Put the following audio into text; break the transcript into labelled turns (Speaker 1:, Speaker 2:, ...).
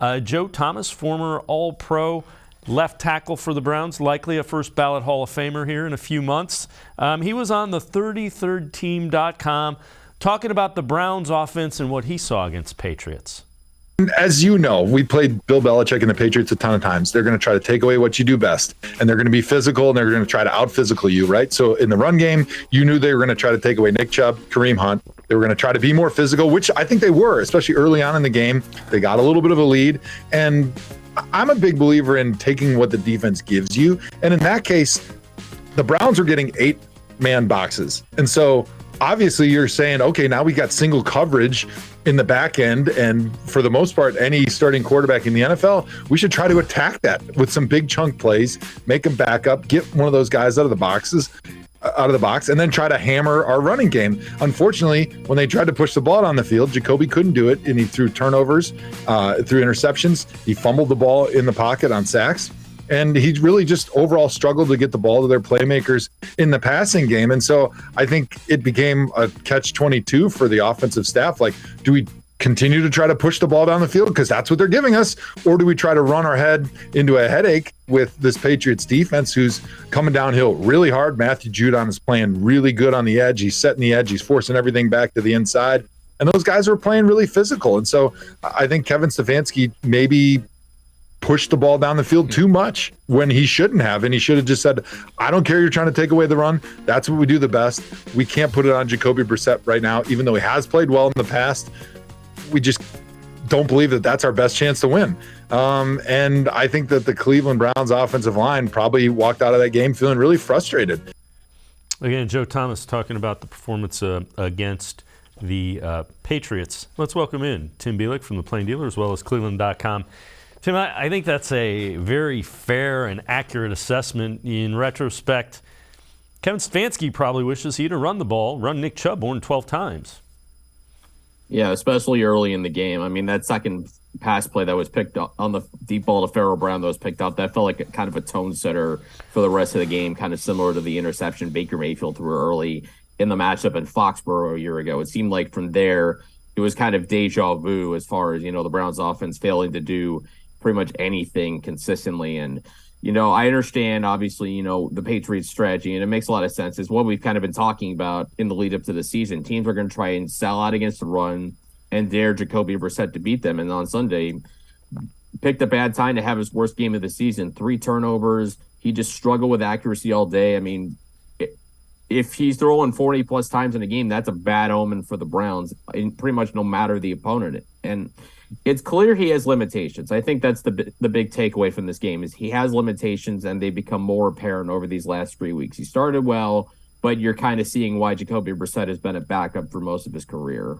Speaker 1: Joe Thomas, former All-Pro left tackle for the Browns, likely a first ballot Hall of Famer here in a few months. He was on the 33rdteam.com talking about the Browns offense and what he saw against Patriots.
Speaker 2: As you know, we played Bill Belichick and the Patriots a ton of times. They're going to try to take away what you do best, and they're going to be physical, and they're going to try to out-physical you, right? So in the run game, you knew they were going to try to take away Nick Chubb, Kareem Hunt. They were going to try to be more physical, which I think they were, especially early on in the game. They got a little bit of a lead, and I'm a big believer in taking what the defense gives you. And in that case, the Browns are getting 8-man boxes. And so obviously you're saying, okay, now we got single coverage in the back end. And for the most part, any starting quarterback in the NFL, we should try to attack that with some big chunk plays, make them back up, get one of those guys out of the box, and then try to hammer our running game. Unfortunately, when they tried to push the ball on the field, Jacoby couldn't do it, and he threw turnovers, threw interceptions. He fumbled the ball in the pocket on sacks, and he really just overall struggled to get the ball to their playmakers in the passing game. And so I think it became a catch-22 for the offensive staff. Like, do we continue to try to push the ball down the field because that's what they're giving us, or do we try to run our head into a headache with this Patriots defense who's coming downhill really hard? Matthew Judon is playing really good on the edge. He's setting the edge. He's forcing everything back to the inside. And those guys are playing really physical. And so I think Kevin Stefanski maybe pushed the ball down the field too much when he shouldn't have. And he should have just said, I don't care, you're trying to take away the run. That's what we do the best. We can't put it on Jacoby Brissett right now, even though he has played well in the past. We just don't believe that that's our best chance to win. And I think that the Cleveland Browns offensive line probably walked out of that game feeling really frustrated.
Speaker 1: Again, Joe Thomas talking about the performance against the Patriots. Let's welcome in Tim Bielek from the Plain Dealer as well as cleveland.com. Tim, I think that's a very fair and accurate assessment. In retrospect, Kevin Stefanski probably wishes he'd have run the ball, run Nick Chubb more than 12 times.
Speaker 3: Yeah, especially early in the game. I mean, that second pass play that was picked up on the deep ball to Pharaoh Brown that was picked up, that felt like a kind of a tone setter for the rest of the game, kind of similar to the interception Baker Mayfield threw early in the matchup in Foxborough a year ago. It seemed like from there, it was kind of deja vu as far as, the Browns offense failing to do pretty much anything consistently. And, I understand, obviously, the Patriots strategy, and it makes a lot of sense. It's what we've kind of been talking about in the lead up to the season. Teams are going to try and sell out against the run and dare Jacoby Brissett to beat them. And on Sunday, picked a bad time to have his worst game of the season. 3 turnovers. He just struggled with accuracy all day. I mean, if he's throwing 40-plus times in a game, that's a bad omen for the Browns, pretty much no matter the opponent. And it's clear he has limitations. I think that's the big takeaway from this game is he has limitations, and they become more apparent over these last 3 weeks. He started well, but you're kind of seeing why Jacoby Brissett has been a backup for most of his career.